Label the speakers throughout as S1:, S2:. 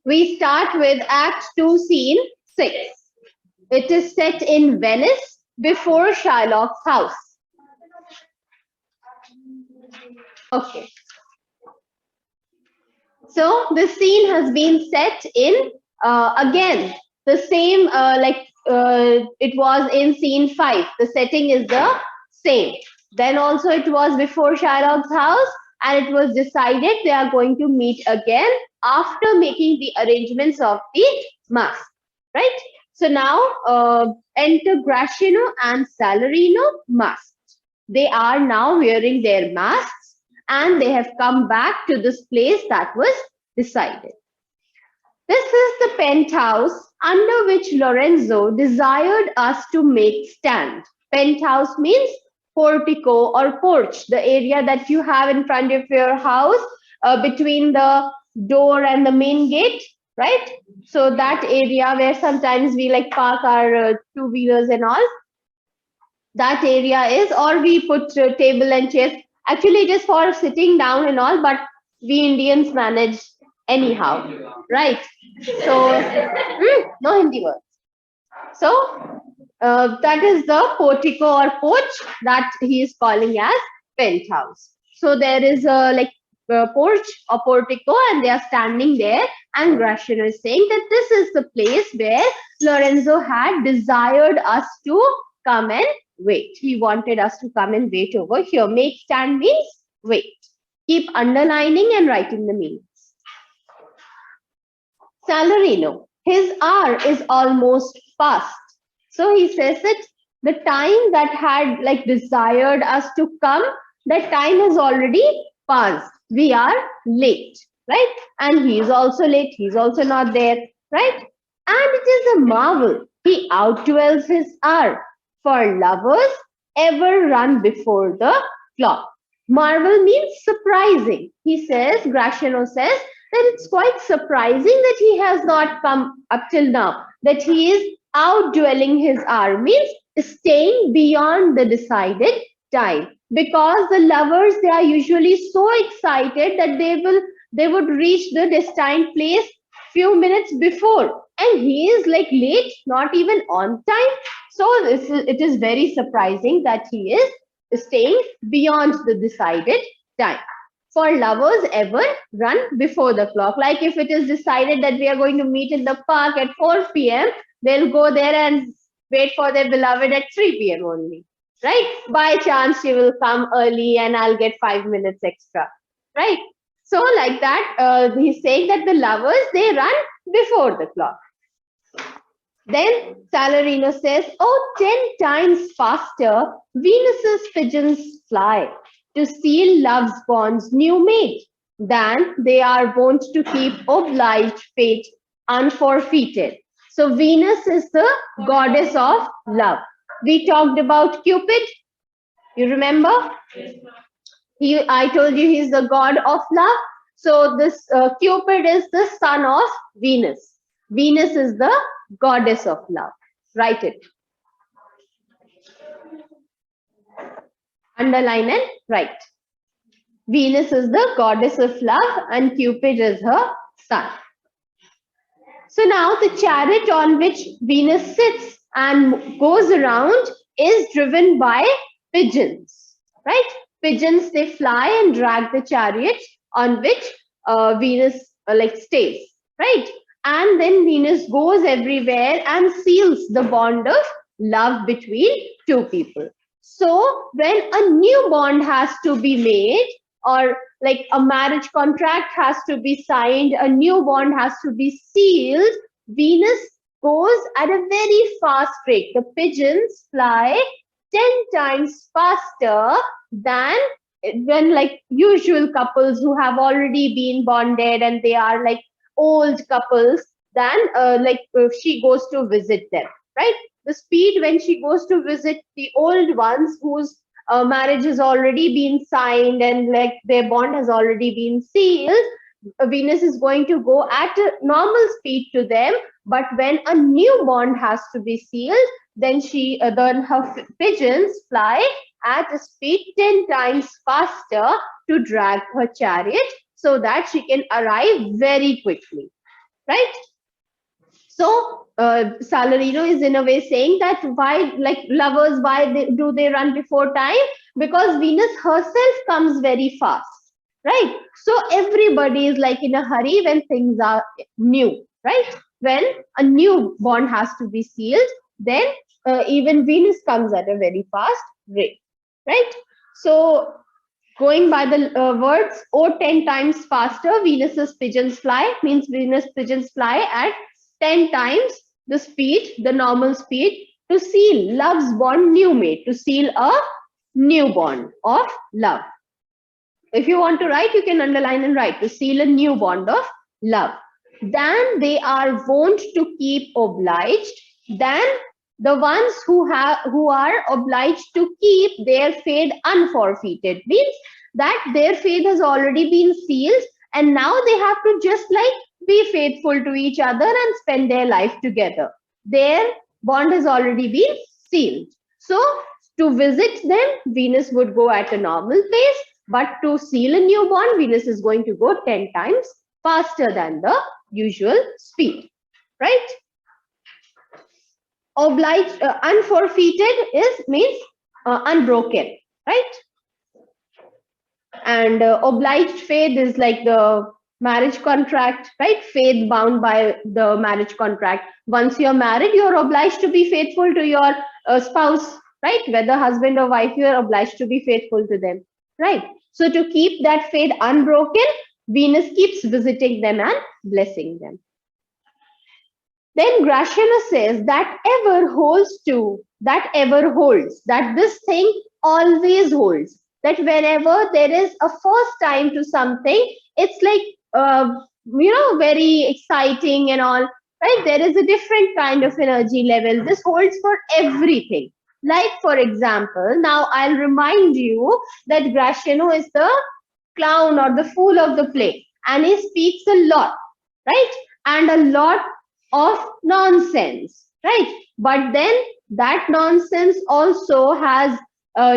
S1: We start with Act 2, Scene 6. It is set in Venice before Shylock's house. Okay. So the scene has been set in again the same it was in scene 5. The setting is the same. Then also it was before Shylock's house, and it was decided they are going to meet again after making the arrangements of the mask. Right. So now enter Gracino and Salarino masked. They are now wearing their masks and they have come back to this place that was decided. This is the penthouse under which Lorenzo desired us to make stand. Penthouse means portico or porch, the area that you have in front of your house between the door and the main gate, right? So that area where sometimes we like park our two-wheelers and all, that area is, or we put table and chairs. Actually, it is for sitting down and all, but we Indians manage anyhow, right? So, no Hindi words. So, that is the portico or porch that he is calling as penthouse. So, there is a porch or portico, and they are standing there. And Gratiano is saying that this is the place where Lorenzo had desired us to come and wait. He wanted us to come and wait over here. Make stand means wait. Keep underlining and writing the meanings. Salarino, his hour is almost past. So he says that the time that had desired us to come, that time has already passed. We are late, right? And he is also late. He's also not there, right? And it is a marvel. He outdwells his hour. For lovers ever run before the clock. Marvel means surprising. He says, Gratiano says, that it's quite surprising that he has not come up till now, that he is outdwelling his hour, means staying beyond the decided time. Because the lovers, they are usually so excited that they would reach the destined place few minutes before, and he is late, not even on time. So it is very surprising that he is staying beyond the decided time. For lovers ever run before the clock. Like if it is decided that we are going to meet in the park at 4 p.m., they'll go there and wait for their beloved at 3 p.m. only, right? By chance, she will come early and I'll get 5 minutes extra, right? So like that, he's saying that the lovers, they run before the clock. Then Salarino says, oh, 10 times faster, Venus's pigeons fly to seal love's bonds new made than they are wont to keep obliged fate unforfeited. So Venus is the goddess of love. We talked about Cupid. You remember? I told you he's the god of love. So this Cupid is the son of Venus. Venus is the goddess of love. Write it. Underline and write. Venus is the goddess of love and Cupid is her son. So now the chariot on which Venus sits and goes around is driven by pigeons, right? Pigeons, they fly and drag the chariot on which Venus stays, right? And then Venus goes everywhere and seals the bond of love between two people. So when a new bond has to be made, or a marriage contract has to be signed, a new bond has to be sealed, Venus goes at a very fast rate. The pigeons fly 10 times faster than when usual couples who have already been bonded and they are old couples, then she goes to visit them, right? The speed when she goes to visit the old ones whose marriage has already been signed and their bond has already been sealed, Venus is going to go at a normal speed to them. But when a new bond has to be sealed, then then her pigeons fly at a speed 10 times faster to drag her chariot so that she can arrive very quickly. right? So Salarino is in a way saying that why, like lovers, why do they run before time? Because Venus herself comes very fast, right? So everybody is like in a hurry when things are new, right? When a new bond has to be sealed, then even Venus comes at a very fast rate, right? So going by the words, oh, 10 times faster, Venus's pigeons fly, means Venus pigeons fly at 10 times the speed, the normal speed, to seal love's bond new made, to seal a new bond of love. If you want to write, you can underline and write, to seal a new bond of love. Then they are wont to keep obliged. Then the ones who are obliged to keep their faith unforfeited, means that their faith has already been sealed, and now they have to just like be faithful to each other and spend their life together. Their bond has already been sealed. So to visit them, Venus would go at a normal pace, but to seal a new bond, Venus is going to go 10 times faster than the usual speed, right? Obliged, unforfeited is means unbroken, right? And obliged faith is like the marriage contract, right? Faith bound by the marriage contract. Once you're married, you're obliged to be faithful to your spouse, right? Whether husband or wife, you're obliged to be faithful to them, right? So to keep that faith unbroken, Venus keeps visiting them and blessing them. Then Gratiano says that ever holds to, that ever holds, that this thing always holds. That whenever there is a first time to something, it's like, very exciting and all, right? There is a different kind of energy level. This holds for everything. Like, for example, now I'll remind you that Gratiano is the clown or the fool of the play, and he speaks a lot, right? And a lot of nonsense, right? But then that nonsense also has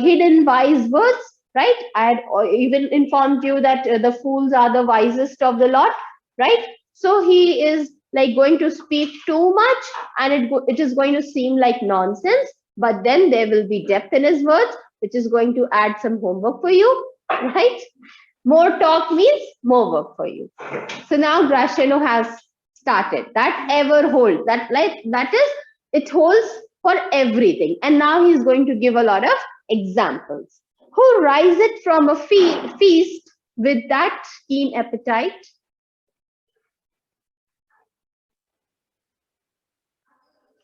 S1: hidden wise words, right? I had even informed you that the fools are the wisest of the lot, right? So he is like going to speak too much, and it is going to seem like nonsense, but then there will be depth in his words, which is going to add some homework for you, right? More talk means more work for you. So now Gratiano has started. That ever holds. That is, it holds for everything. And now he's going to give a lot of examples. Who riseth from a feast with that keen appetite?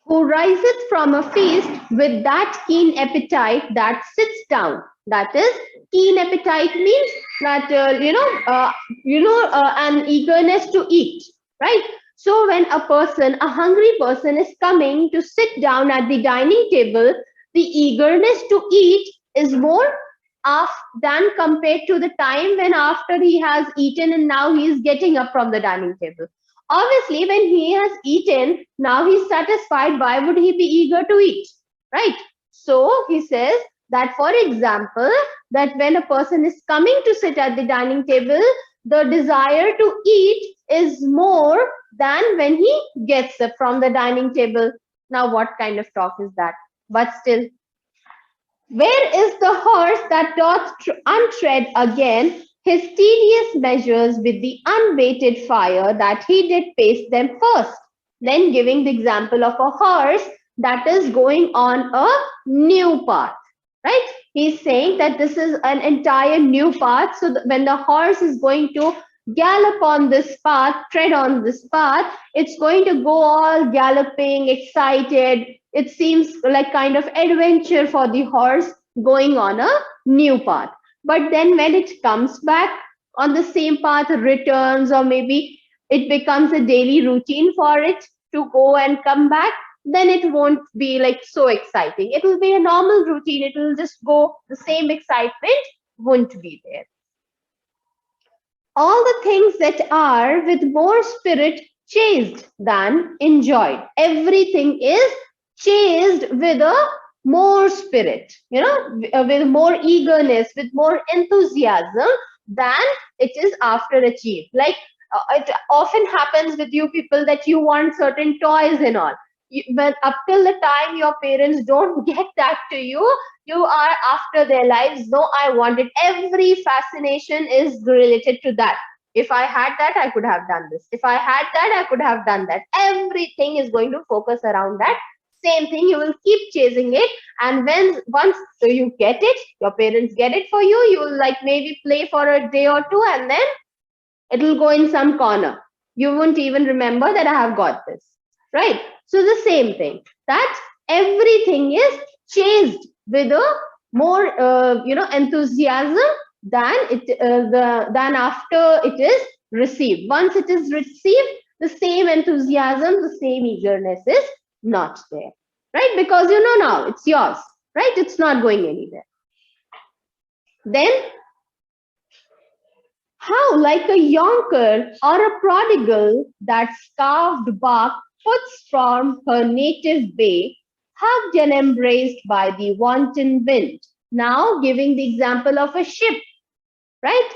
S1: Who riseth from a feast with that keen appetite that sits down. That is, keen appetite means that an eagerness to eat, right? So when a hungry person is coming to sit down at the dining table, the eagerness to eat is more than compared to the time when after he has eaten and now he is getting up from the dining table. Obviously, when he has eaten, now he's satisfied. Why would he be eager to eat? Right? So he says that, for example, that when a person is coming to sit at the dining table, the desire to eat is more than when he gets up from the dining table. Now, what kind of talk is that? But still, where is the horse that doth untread again his tedious measures with the unweighted fire that he did pace them first? Then giving the example of a horse that is going on a new path, right? He's saying that this is an entire new path. So when the horse is going to gallop on this path, tread on this path, it's going to go all galloping, excited. It seems like kind of adventure for the horse going on a new path. But then when it comes back on the same path, returns, or maybe it becomes a daily routine for it to go and come back, then it won't be like so exciting. It will be a normal routine. It will just go, the same excitement won't be there. All the things that are with more spirit chased than enjoyed. Everything is chased with a more spirit, with more eagerness, with more enthusiasm than it is after achieved. Like it often happens with you people that you want certain toys and all. But up till the time your parents don't get that to you, you are after their lives. No, I want it. Every fascination is related to that. If I had that, I could have done this. If I had that, I could have done that. Everything is going to focus around that. Same thing, you will keep chasing it. And when once you get it, your parents get it for you, you will like maybe play for a day or two, and then it'll go in some corner. You won't even remember that I have got this, right? So the same thing, that everything is chased with a more enthusiasm than than after it is received. Once it is received, the same enthusiasm, the same eagerness is not there, right? Because you know now it's yours, right? It's not going anywhere. Then how, like a yonker or a prodigal that scarved bark puts from her native bay, hugged and embraced by the wanton wind. Now, giving the example of a ship, right?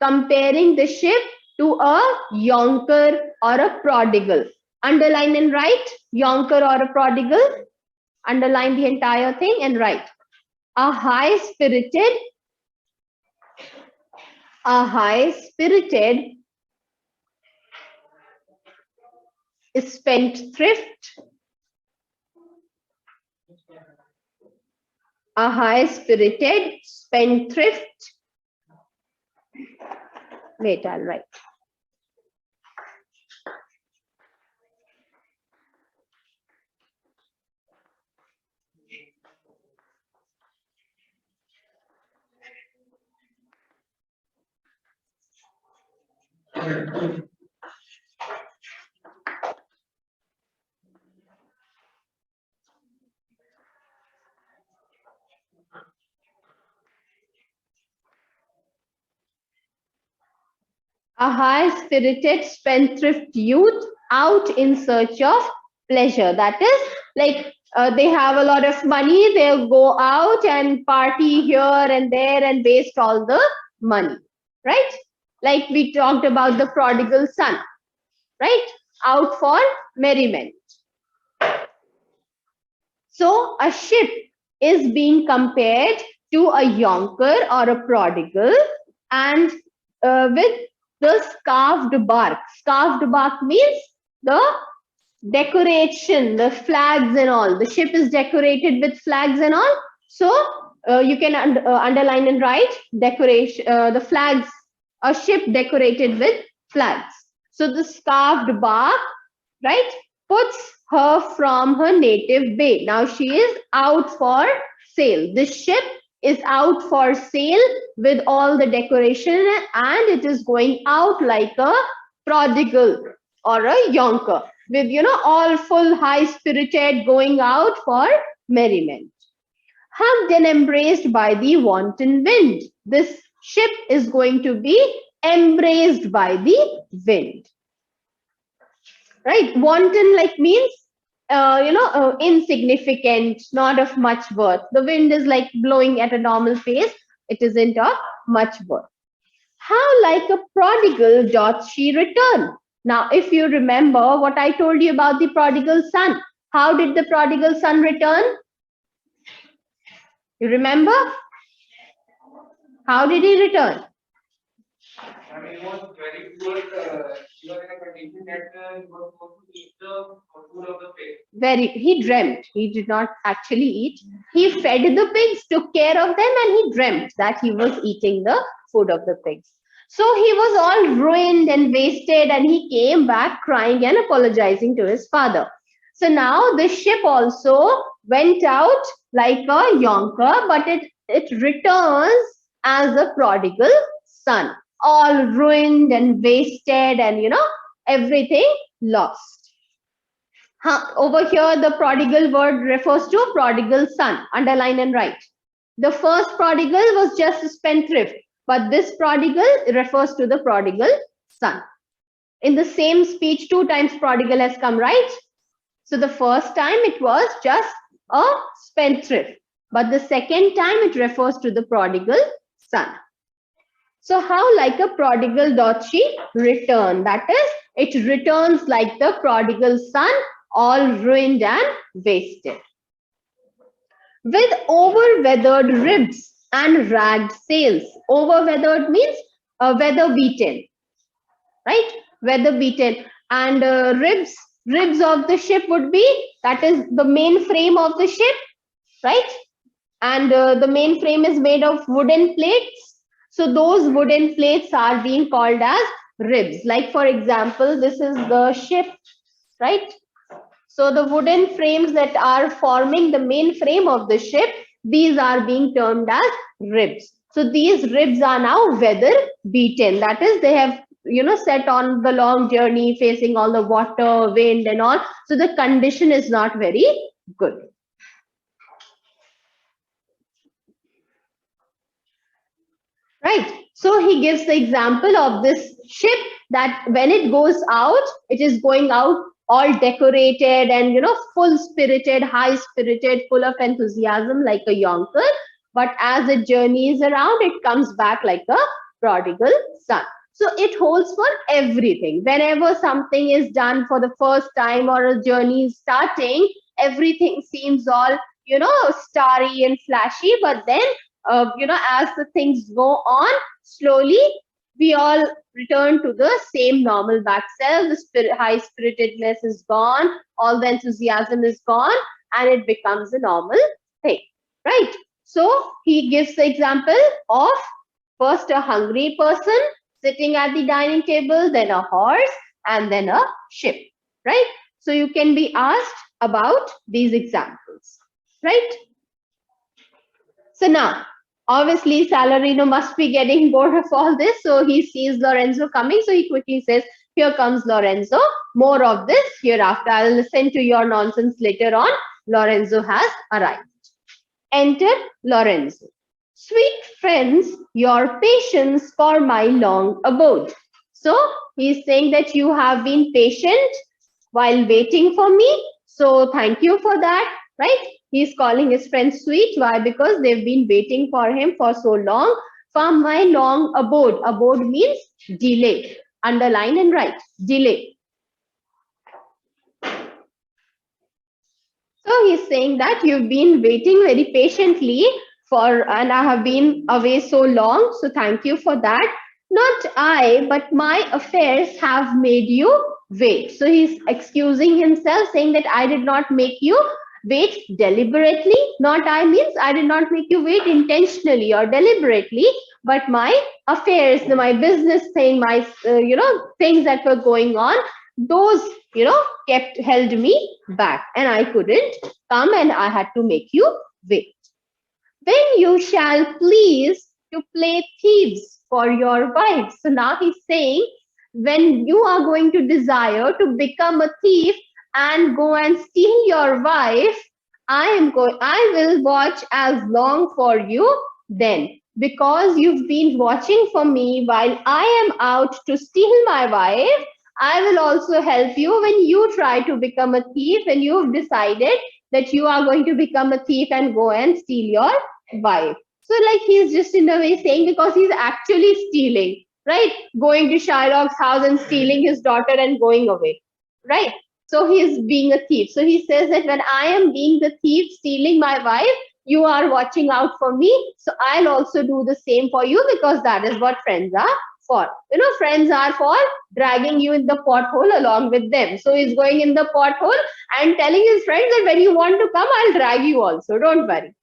S1: Comparing the ship to a yonker or a prodigal. Underline and write yonker or a prodigal. Underline the entire thing and write. A high-spirited spendthrift, a high-spirited spendthrift. Wait, I'll write. A high-spirited spendthrift youth out in search of pleasure. That is like they have a lot of money, they'll go out and party here and there and waste all the money, right? Like we talked about the prodigal son, right? Out for merriment. So a ship is being compared to a yonker or a prodigal, and with the scarved bark. Scarved bark means the decoration, the flags and all. The ship is decorated with flags and all. So you can underline and write decoration, the flags, a ship decorated with flags. So the scarved bark, right, puts her from her native bay. Now she is out for sale. This ship is out for sale with all the decoration, and it is going out like a prodigal or a yonker with, you know, all full high spirited going out for merriment. Hugged and embraced by the wanton wind. This ship is going to be embraced by the wind. Right? Wanton like means insignificant, not of much worth. The wind is like blowing at a normal pace. It isn't of much worth. How like a prodigal doth she return? Now, if you remember what I told you about the prodigal son, how did the prodigal son return? You remember? How did he return?
S2: He was very poor. He was in a condition that he was supposed to eat the food of the pig.
S1: He dreamt. He did not actually eat. He fed the pigs, took care of them, and he dreamt that he was eating the food of the pigs. So he was all ruined and wasted, and he came back crying and apologizing to his father. So now the ship also went out like a yonker, but it returns as a prodigal son, all ruined and wasted, and everything lost. Over here, the prodigal word refers to prodigal son. Underline and write. The first prodigal was just a spendthrift, but this prodigal refers to the prodigal son. In the same speech, 2 times prodigal has come, right? So the first time it was just a spendthrift, but the second time it refers to the prodigal son. So how like a prodigal doth she return? That is, it returns like the prodigal son, all ruined and wasted. With over-weathered ribs and ragged sails. Over-weathered means weather beaten, right? Weather beaten. And ribs of the ship would be, that is the main frame of the ship, right? And the main frame is made of wooden plates. So those wooden plates are being called as ribs. Like for example, this is the ship, right? So the wooden frames that are forming the main frame of the ship, these are being termed as ribs. So these ribs are now weather beaten. That is, they have set on the long journey, facing all the water, wind, and all. So the condition is not very good. Right. So he gives the example of this ship that when it goes out, it is going out all decorated and full spirited, high spirited, full of enthusiasm like a yonker. But as it journeys around, it comes back like a prodigal son. So it holds for everything. Whenever something is done for the first time or a journey is starting, everything seems all starry and flashy. But then as the things go on, slowly we all return to the same normal back self. The high spiritedness is gone, all the enthusiasm is gone, and it becomes a normal thing, right? So he gives the example of first a hungry person sitting at the dining table, then a horse, and then a ship, right? So you can be asked about these examples, right? So now, obviously, Salarino must be getting bored of all this. So he sees Lorenzo coming. So he quickly says, "Here comes Lorenzo. More of this hereafter. I'll listen to your nonsense later on. Lorenzo has arrived." Enter Lorenzo. "Sweet friends, your patience for my long abode." So he's saying that you have been patient while waiting for me. So thank you for that, right? He's calling his friends sweet. Why? Because they've been waiting for him for so long. "For my long abode." Abode means delay. Underline and write. Delay. So he's saying that you've been waiting very patiently and I have been away so long. So thank you for that. "Not I, but my affairs have made you wait." So he's excusing himself, saying that I did not make you wait deliberately. Not I means I did not make you wait intentionally or deliberately, but my affairs, my business thing, my things that were going on, those kept held me back, and I couldn't come, and I had to make you wait. "When you shall please to play thieves for your wife." So now he's saying, when you are going to desire to become a thief and go and steal your wife, I will watch as long for you then, because you've been watching for me while I am out to steal my wife. I will also help you when you try to become a thief and you've decided that you are going to become a thief and go and steal your wife. So like he's just in a way saying, because he's actually stealing, right? Going to Shylock's house and stealing his daughter and going away, right? So he's being a thief. So he says that when I am being the thief stealing my wife, you are watching out for me. So I'll also do the same for you, because that is what friends are for. Friends are for dragging you in the pothole along with them. So he's going in the pothole and telling his friends that when you want to come, I'll drag you also. Don't worry.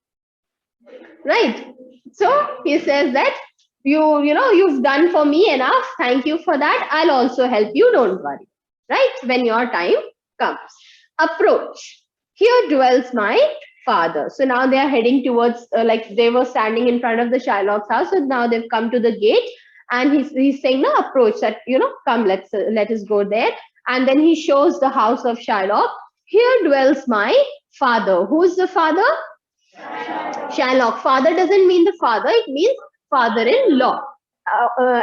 S1: Right. So he says that you've done for me enough. Thank you for that. I'll also help you. Don't worry. Right. When your time comes. Approach. "Here dwells my father." So now they are heading towards, like they were standing in front of the Shylock's house. So now they've come to the gate, and he's saying, "No, approach that, come, let us go there." And then he shows the house of Shylock. "Here dwells my father." Who's the father? Shylock. Father doesn't mean the father, it means father-in-law.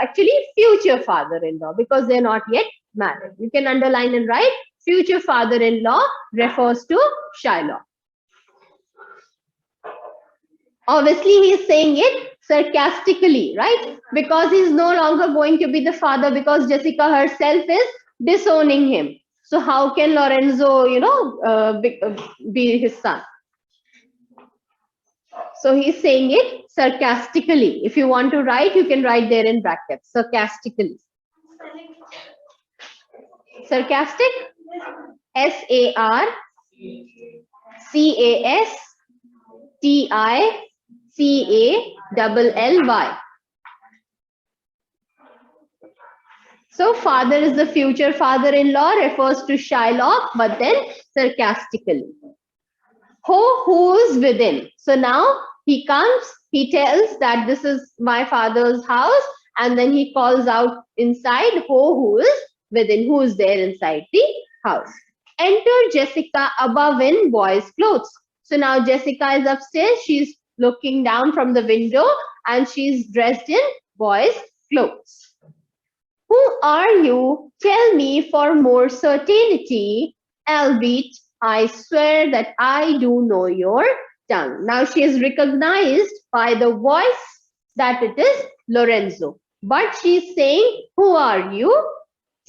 S1: Actually, future father-in-law, because they're not yet married. You can underline and write, future father-in-law refers to Shylock. Obviously, he's saying it sarcastically, right? Because he's no longer going to be the father because Jessica herself is disowning him. So how can Lorenzo, be his son? So he's saying it sarcastically. If you want to write, you can write there in brackets, sarcastically. Sarcastic, Sarcastically. So father is the future father-in-law, refers to Shylock, but then sarcastically. Who's within? So now he comes, he tells that this is my father's house, and then he calls out inside, who is within, who is there inside the house. Enter Jessica above in boy's clothes. So now Jessica is upstairs, she's looking down from the window, and she's dressed in boy's clothes. Who are you? Tell me for more certainty, albeit I swear that I do know your tongue. Now she is recognized by the voice that it is Lorenzo. But she's saying, who are you?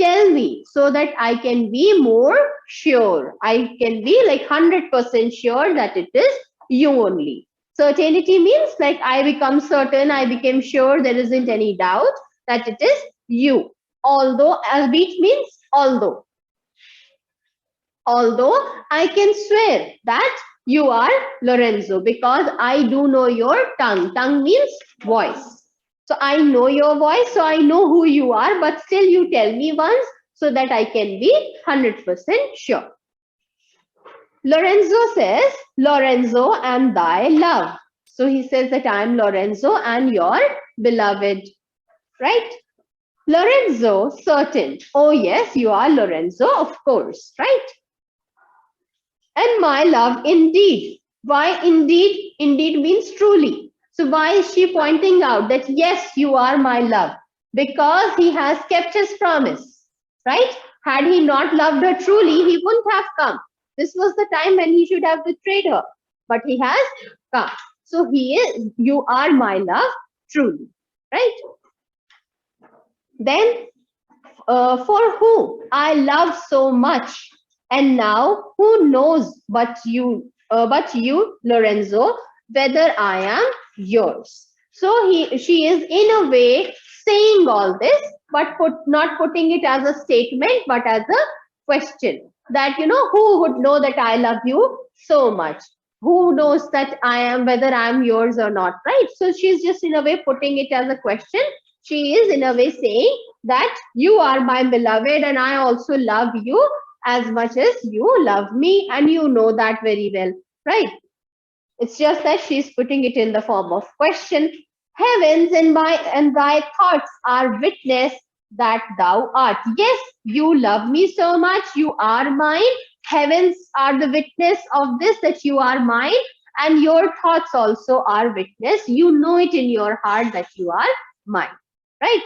S1: Tell me so that I can be more sure. I can be like 100% sure that it is you only. Certainty means like I become certain, I became sure, there isn't any doubt that it is you. Although, albeit means although. Although I can swear that you are Lorenzo because I do know your tongue. Tongue means voice. So I know your voice, so I know who you are, but still you tell me once so that I can be 100% sure. Lorenzo says, Lorenzo and thy love. So he says that I am Lorenzo and your beloved, right? Lorenzo, certain. Oh yes, you are Lorenzo, of course, right? And my love, indeed. Why indeed? Indeed means truly. So why is she pointing out that yes, you are my love? Because he has kept his promise, right? Had he not loved her truly, he wouldn't have come. This was the time when he should have betrayed her, but he has come. So he is, you are my love, truly, right? Then, for who I love so much, and now who knows but you, Lorenzo, whether I am yours. So she is in a way saying all this, but not putting it as a statement, but as a question. That who would know that I love you so much? Who knows that I am whether I am yours or not, right? So she's just in a way putting it as a question. She is in a way saying that you are my beloved and I also love you as much as you love me, and you know that very well, right? It's just that she's putting it in the form of question. Heavens and thy thoughts are witness that thou art. Yes, you love me so much, you are mine. Heavens are the witness of this, that you are mine, and your thoughts also are witness. You know it in your heart that you are mine, right?